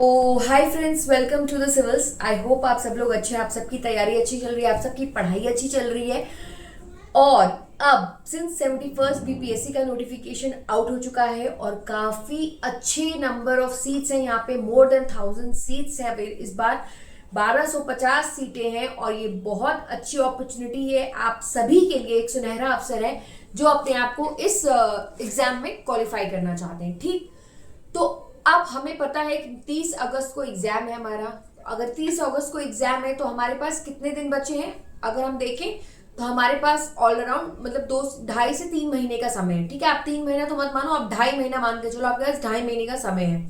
तो hi friends, welcome to the civils. I hope आप सब लोग अच्छे हैं, आप सबकी तैयारी अच्छी चल रही है, आप सबकी पढ़ाई अच्छी चल रही है। और अब सिंस 71st बीपीएससी का नोटिफिकेशन आउट हो चुका है और काफी अच्छे नंबर ऑफ सीट्स हैं यहाँ पे। मोर देन 1000 सीट्स हैं इस बार। 1250 सीटें हैं और ये बहुत अच्छी अपॉर्चुनिटी है आप सभी के लिए। एक सुनहरा अवसर है जो अपने आप को इस एग्जाम में क्वालिफाई करना चाहते हैं। ठीक, तो अब हमें पता है कि 30 अगस्त को एग्जाम है हमारा। अगर 30 अगस्त को एग्जाम है तो हमारे पास कितने दिन बचे हैं अगर हम देखें तो हमारे पास ऑल अराउंड मतलब 2.5 से 3 महीने का समय है। ठीक है, आप 3 महीना तो मत मानो, आप 2.5 महीना मान के चलो, आपके पास 2.5 महीने का समय है।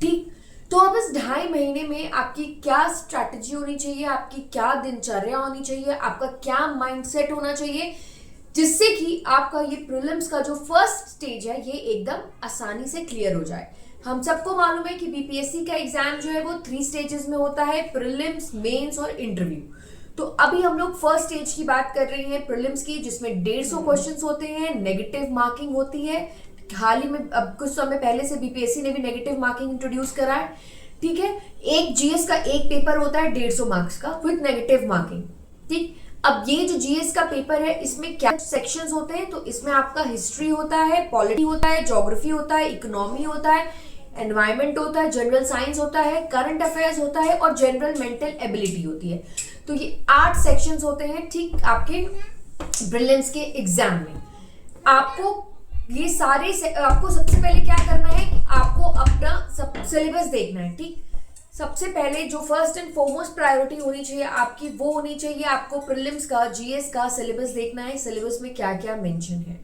ठीक, तो अब इस 2.5 महीने में आपकी क्या स्ट्रैटेजी होनी चाहिए, आपकी क्या दिनचर्या होनी चाहिए, आपका क्या माइंडसेट होना चाहिए, जिससे कि आपका ये प्रीलिम्स का जो फर्स्ट स्टेज है ये एकदम आसानी से क्लियर हो जाए। हम सबको मालूम है कि बीपीएससी का एग्जाम जो है वो 3 स्टेजेस में होता है, प्रीलिम्स, मेंस और इंटरव्यू। तो अभी हम लोग फर्स्ट स्टेज की बात कर रहे हैं प्रीलिम्स की, जिसमें 150 क्वेश्चंस होते हैं, नेगेटिव मार्किंग होती है। हाल ही में अब कुछ समय पहले से बीपीएससी ने भी नेगेटिव मार्किंग इंट्रोड्यूस करा है। ठीक है, एक जीएस का एक पेपर होता है 150 मार्क्स का विद नेगेटिव मार्किंग। ठीक, अब ये जो जीएस का पेपर है इसमें क्या सेक्शंस होते हैं, तो इसमें आपका हिस्ट्री होता है, पॉलिटी होता है, ज्योग्राफी होता है, इकोनॉमी होता है, एनवायरमेंट होता है, जनरल साइंस होता है, करंट अफेयर्स होता है और जनरल मेंटल एबिलिटी होती है। तो ये 8 सेक्शंस होते हैं ठीक आपके प्रीलिम्स के एग्जाम में। आपको ये सारे आपको सबसे पहले क्या करना है कि आपको अपना सब सिलेबस देखना है। ठीक, सबसे पहले जो फर्स्ट एंड फॉरमोस्ट प्रायोरिटी होनी चाहिए आपकी वो होनी चाहिए आपको प्रीलिम्स का जीएस का सिलेबस देखना है। सिलेबस में क्या क्या मेंशन है,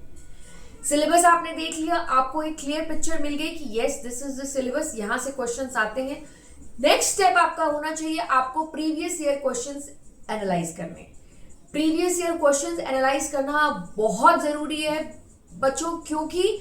सिलेबस आपने देख लिया, आपको एक क्लियर पिक्चर मिल गई कि yes this is the syllabus, यहां से क्वेश्चंस आते हैं। नेक्स्ट स्टेप आपका होना चाहिए आपको प्रीवियस ईयर क्वेश्चंस एनालाइज करने। प्रीवियस ईयर क्वेश्चंस एनालाइज करना बहुत जरूरी है बच्चों, क्योंकि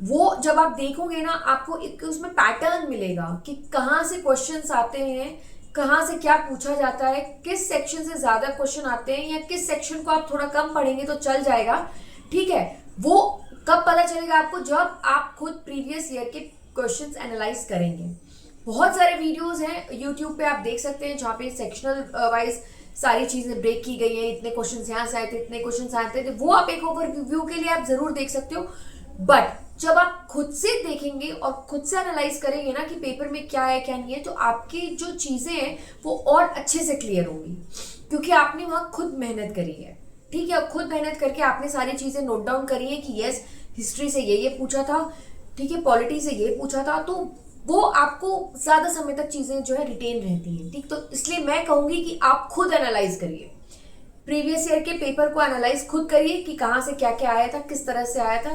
वो जब आप देखोगे ना आपको एक उसमें पैटर्न मिलेगा कि कहाँ से क्वेश्चंस आते हैं, कहाँ से क्या पूछा जाता है, किस सेक्शन से ज्यादा क्वेश्चन आते हैं या किस सेक्शन को आप थोड़ा कम पढ़ेंगे तो चल जाएगा। ठीक है, वो कब पता चलेगा आपको, जब आप खुद प्रीवियस ईयर के क्वेश्चंस एनालाइज करेंगे। बहुत सारे वीडियोस हैं यूट्यूब पे आप देख सकते हैं जहाँ पे सेक्शनल वाइज सारी चीजें ब्रेक की गई हैं, इतने क्वेश्चंस यहाँ से आए थे, इतने क्वेश्चंस आए थे, वो आप एक ओवरव्यू के लिए आप जरूर देख सकते हो। बट जब आप खुद से देखेंगे और खुद से एनालाइज करेंगे ना कि पेपर में क्या है क्या नहीं है, तो आपकी जो चीजें हैं वो और अच्छे से क्लियर होंगी, क्योंकि आपने वहां खुद मेहनत करी है। ठीक है, खुद मेहनत करके आपने सारी चीजें नोट डाउन करी है कि यस हिस्ट्री से ये पूछा था, ठीक है, पॉलिटी से ये पूछा था, तो वो आपको ज्यादा समय तक चीजें जो है रिटेन रहती हैं। ठीक, तो इसलिए मैं कहूंगी कि आप खुद एनालाइज करिए, प्रीवियस ईयर के पेपर को एनालाइज खुद करिए कि कहाँ से क्या क्या आया था, किस तरह से आया था,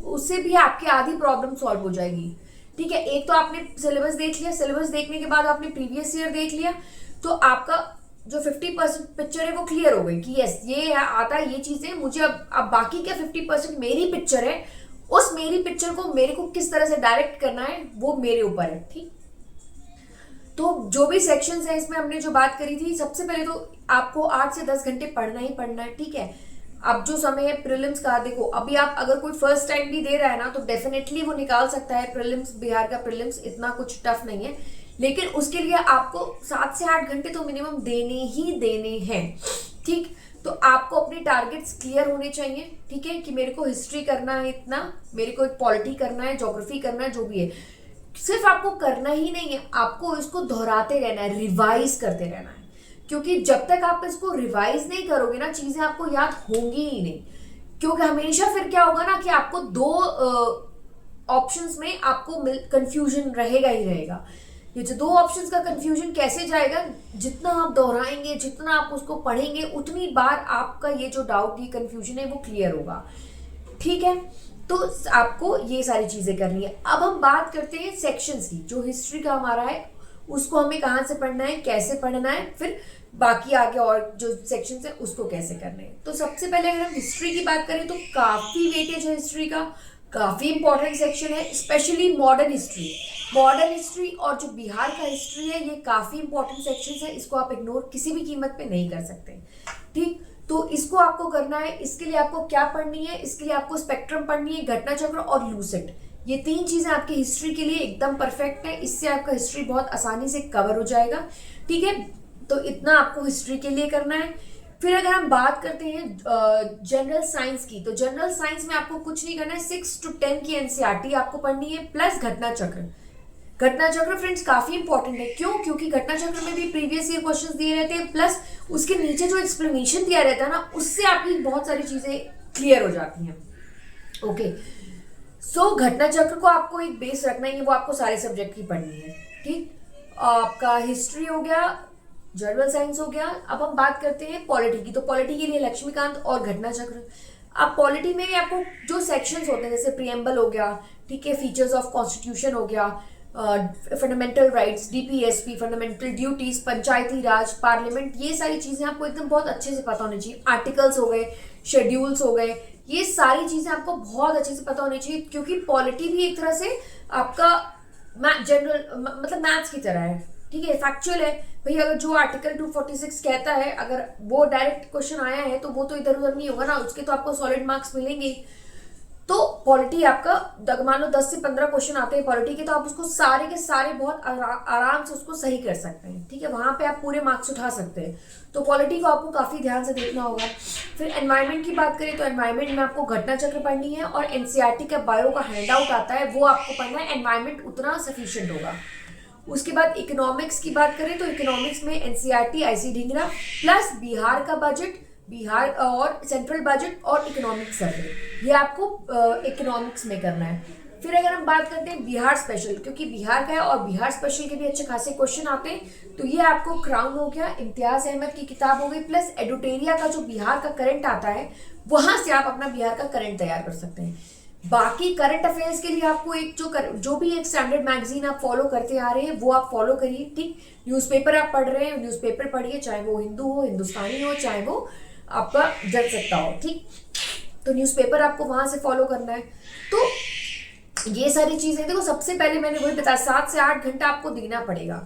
उससे भी आपकी आधी प्रॉब्लम सॉल्व हो जाएगी। ठीक है, एक तो आपने सिलेबस देख लिया, सिलेबस देखने के बाद आपने प्रीवियस ईयर देख लिया, तो आपका जो 50% पिक्चर है वो क्लियर हो गई कि यस ये आता है, ये चीजें मुझे अब बाकी क्या 50% मेरी पिक्चर है, उस मेरी पिक्चर को मेरे को किस तरह से डायरेक्ट करना है वो मेरे ऊपर है। ठीक, तो जो भी सेक्शंस है इसमें हमने जो बात करी थी, सबसे पहले तो आपको 8 से 10 घंटे पढ़ना ही पढ़ना है। ठीक है, अब जो समय है प्रीलिम्स का, देखो अभी आप अगर कोई फर्स्ट टाइम भी दे रहा है ना तो डेफिनेटली वो निकाल सकता है प्रीलिम्स, बिहार का प्रीलिम्स इतना कुछ टफ नहीं है, लेकिन उसके लिए आपको 7 से 8 घंटे तो मिनिमम देने ही देने हैं। ठीक, तो आपको अपने टारगेट्स क्लियर होने चाहिए। ठीक है, कि मेरे को हिस्ट्री करना है इतना, मेरे को एक पॉलिटी करना है, ज्योग्राफी करना है, जो भी है सिर्फ आपको करना ही नहीं है, आपको इसको दोहराते रहना है, रिवाइज करते रहना है, क्योंकि जब तक आप इसको रिवाइज नहीं करोगे ना चीजें आपको याद होंगी ही नहीं। क्योंकि हमेशा फिर क्या होगा ना कि आपको दो ऑप्शंस में आपको कंफ्यूजन रहेगा ही रहेगा। ये जो दो ऑप्शंस का कंफ्यूजन कैसे जाएगा, जितना आप दोहराएंगे, जितना आप उसको पढ़ेंगे, उतनी बार आपका ये जो डाउट, ये कंफ्यूजन है वो क्लियर होगा। ठीक है, तो आपको ये सारी चीजें करनी है। अब हम बात करते हैं सेक्शंस की। जो हिस्ट्री का हमारा है उसको हमें कहाँ से पढ़ना है, कैसे पढ़ना है, फिर बाकी आगे और जो सेक्शंस है उसको कैसे करना है। तो सबसे पहले अगर हम हिस्ट्री की बात करें तो काफी वेटेज है हिस्ट्री का, काफी इंपॉर्टेंट सेक्शन है, specially modern history. Modern history और जो बिहार का हिस्ट्री है ये काफी इंपॉर्टेंट सेक्शन है, इसको आप इग्नोर किसी भी कीमत पे नहीं कर सकते। ठीक, तो इसको आपको करना है। इसके लिए आपको क्या पढ़नी है, इसके लिए आपको स्पेक्ट्रम पढ़नी है, घटना चक्र और लूसेंट, ये 3 चीजें आपकी हिस्ट्री के लिए एकदम परफेक्ट है, इससे आपका हिस्ट्री बहुत आसानी से कवर हो जाएगा। ठीक है, तो इतना आपको हिस्ट्री के लिए करना है। फिर अगर हम बात करते हैं जनरल साइंस की, तो जनरल साइंस में आपको कुछ नहीं करना है, 6 to 10 की एनसीईआरटी आपको पढ़नी है प्लस घटना चक्र। घटना चक्र फ्रेंड्स काफी इंपॉर्टेंट है, क्यों? क्योंकि घटना चक्र में भी प्रीवियस ईयर क्वेश्चंस दिए रहते हैं, प्लस उसके नीचे जो एक्सप्लेनेशन दिया रहता है ना, उससे आपकी बहुत सारी चीजें क्लियर हो जाती हैं। ओके, सो घटना चक्र को आपको एक बेस रखना ही है, वो आपको सारे सब्जेक्ट की पढ़नी है। ठीक, आपका हिस्ट्री हो गया, जनरल साइंस हो गया। अब हम बात करते हैं पॉलिटी की, तो पॉलिटी के लिए लक्ष्मीकांत और घटना चक्र। अब पॉलिटी में भी आपको जो सेक्शंस होते हैं, जैसे प्रियम्बल हो गया, ठीक है, फीचर्स ऑफ कॉन्स्टिट्यूशन हो गया, fundamental rights, DPSP, fundamental duties, Panchayati Raj, parliament, ये सारी चीजें आपको एकदम बहुत अच्छे से पता होनी चाहिए। आर्टिकल्स हो गए, शेड्यूल्स हो गए, ये सारी चीजें आपको बहुत अच्छे से पता होनी चाहिए, क्योंकि पॉलिटी भी एक तरह से आपका जनरल मतलब मैथ्स की तरह है। ठीक है, फैक्चुअल है भाई। अगर जो आर्टिकल 246 कहता है, अगर वो डायरेक्ट क्वेश्चन आया है तो वो तो इधर उधर नहीं होगा ना, उसके तो आपको सॉलिड मार्क्स मिलेंगे। तो पॉलिटी आपका मान लो 10 से 15 क्वेश्चन आते हैं पॉलिटी के, तो आप उसको सारे के सारे बहुत आराम से उसको सही कर सकते हैं। ठीक है, वहां पे आप पूरे मार्क्स उठा सकते हैं। तो पॉलिटी को आपको काफी ध्यान से देखना होगा। फिर एनवायरमेंट की बात करें तो एनवायरमेंट में आपको घटना चक्र पढ़नी है, और एनसीईआरटी का बायो का हैंड आउट आता है, वो आपको पढ़ना है। एनवायरमेंट उतना सफिशियंट होगा। उसके बाद इकोनॉमिक्स की बात करें तो इकोनॉमिक्स में NCERT, IC Dhingra plus Bihar का बजट, बिहार और सेंट्रल बजट और इकोनॉमिक सर्वे, ये आपको इकोनॉमिक्स में करना है। फिर अगर हम बात करते हैं बिहार स्पेशल, क्योंकि बिहार का है और बिहार स्पेशल के भी अच्छे खासे क्वेश्चन आते हैं, तो ये आपको क्राउन हो गया, इम्तियाज अहमद की किताब हो गई, प्लस एडुटेरिया का जो बिहार का करंट आता है, वहां से आप अपना बिहार का करंट तैयार कर सकते हैं। बाकी करंट अफेयर्स के लिए आपको एक जो भी एक स्टैंडर्ड मैगजीन आप फॉलो करते आ रहे हैं वो आप फॉलो करिए। ठीक, न्यूज़पेपर आप पढ़ रहे हैं, न्यूज़पेपर पढ़िए, चाहे वो हिंदू हो, हिंदुस्तानी हो, चाहे वो आपका जनसत्ता हो। ठीक, तो न्यूज़पेपर आपको वहां से फॉलो करना है। तो ये सारी चीजें देखो, सबसे पहले मैंने वही बताया, 7 से 8 घंटा आपको देना पड़ेगा।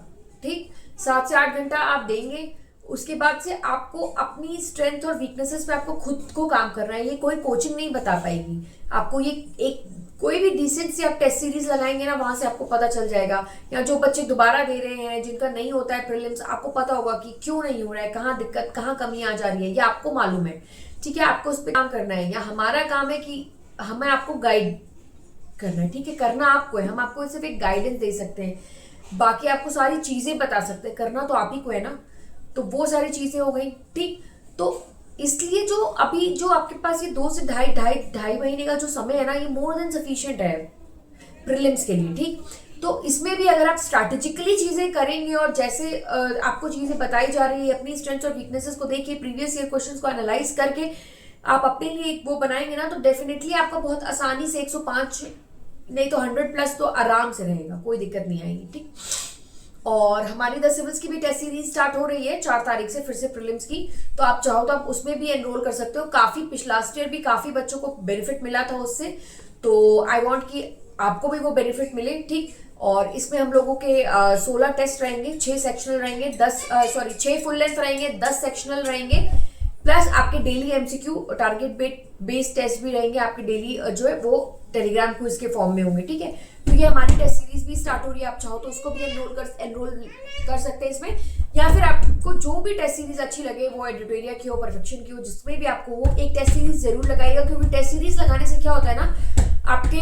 ठीक, 7 से 8 घंटा आप देंगे, उसके बाद से आपको अपनी स्ट्रेंथ और वीकनेसेस पे आपको खुद को काम करना है। ये कोई कोचिंग नहीं बता पाएगी आपको। ये एक कोई भी डिसेंट सी आप टेस्ट सीरीज लगाएंगे ना, वहां से आपको पता चल जाएगा। या जो बच्चे दोबारा दे रहे हैं, जिनका नहीं होता है प्रीलिम्स, आपको पता होगा कि क्यों नहीं हो रहा है, कहाँ दिक्कत, कहाँ कमी आ जा रही है, ये आपको मालूम है। ठीक है, आपको उस पर काम करना है, या हमारा काम है कि हमें आपको गाइड करना है। ठीक है, करना आपको है, हम आपको सिर्फ एक गाइडेंस दे सकते हैं, बाकी आपको सारी चीजें बता सकते हैं, करना तो आप ही को है ना। तो वो सारी चीजें हो गई। ठीक, तो इसलिए जो अभी जो आपके पास ये 2 से ढाई महीने का जो समय है ना, ये मोर देन सफिशिएंट है प्रीलिम्स के लिए। ठीक, तो इसमें भी अगर आप स्ट्रैटेजिकली चीजें करेंगे और जैसे आपको चीजें बताई जा रही है, अपनी स्ट्रेंथ्स और वीकनेसेस को देखिए, प्रीवियस ईयर क्वेश्चंस को एनालाइज करके आप अपने लिए एक वो बनाएंगे ना, तो डेफिनेटली आपका बहुत आसानी से 105 नहीं तो 100 प्लस तो आराम से रहेगा, कोई दिक्कत नहीं आएगी। ठीक, और हमारी द सिविल्स की भी टेस्ट सीरीज स्टार्ट हो रही है 4 तारीख से, फिर से प्रीलिम्स की, तो आप चाहो तो आप उसमें भी एनरोल कर सकते हो। काफी लास्ट ईयर भी काफी बच्चों को बेनिफिट मिला था उससे, तो आई वांट कि आपको भी वो बेनिफिट मिले। ठीक, और इसमें हम लोगों के 16 टेस्ट रहेंगे, 6 सेक्शनल रहेंगे, 6 फुल लेंथ रहेंगे, 10 सेक्शनल रहेंगे, प्लस आपके daily MCQ target based test भी रहेंगे आपके डेली, जो है वो टेलीग्राम क्विज के फॉर्म में होंगे। ठीक है, तो ये हमारी टेस्ट सीरीज भी स्टार्ट हो रही है, आप चाहो तो उसको भी एनरोल कर सकते हैं इसमें, या फिर आपको जो भी टेस्ट सीरीज अच्छी लगे, वो एडिटोरिया की हो, परफेक्शन की हो, जिसमें भी आपको वो एक टेस्ट सीरीज जरूर लगाइएगा, क्योंकि टेस्ट सीरीज लगाने से क्या होता है ना, आपके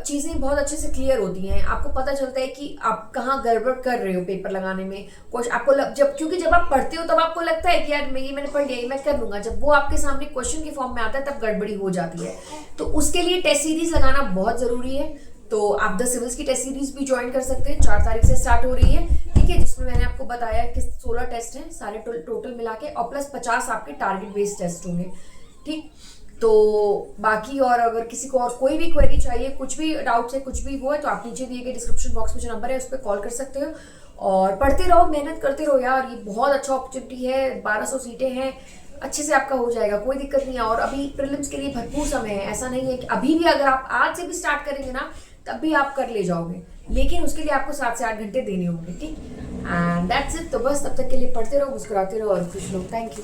चीजें बहुत अच्छे से क्लियर होती हैं। आपको पता चलता है कि आप कहाँ गड़बड़ कर रहे हो पेपर लगाने में। आपको क्योंकि जब आप पढ़ते हो तब आपको लगता है कि यार मैंने पढ़ लिया, मैं कर लूंगा, जब वो आपके सामने क्वेश्चन के फॉर्म में आता है तब गड़बड़ी हो जाती है। तो उसके लिए टेस्ट सीरीज लगाना बहुत जरूरी है। तो आप द सिविल्स की टेस्ट सीरीज भी ज्वाइन कर सकते हैं, 4 तारीख से स्टार्ट हो रही है। ठीक है, जिसमें मैंने आपको बताया कि 16 टेस्ट हैं सारे टोटल मिला के, और प्लस 50 आपके टारगेट बेस्ड टेस्ट होंगे। ठीक, तो बाकी और अगर किसी को और कोई भी क्वेरी चाहिए, कुछ भी डाउट्स है, कुछ भी वो है, तो आप नीचे दिए गए डिस्क्रिप्शन बॉक्स में जो नंबर है उस पर कॉल कर सकते हो। और पढ़ते रहो, मेहनत करते रहो यार, ये बहुत अच्छा अपॉर्चुनिटी है, 1200 सीटें हैं, अच्छे से आपका हो जाएगा, कोई दिक्कत नहीं है। और अभी प्रीलिम्स के लिए भरपूर समय है, ऐसा नहीं है कि अभी भी अगर आप आज से भी स्टार्ट करेंगे ना तब भी आप कर ले जाओगे, लेकिन उसके लिए आपको 7 से 8 घंटे देने होंगे। ठीक, एंड दैट्स इट। तो बस तब तक के लिए पढ़ते रहो, मुस्कुराते रहो और खुश रहो। Thank you.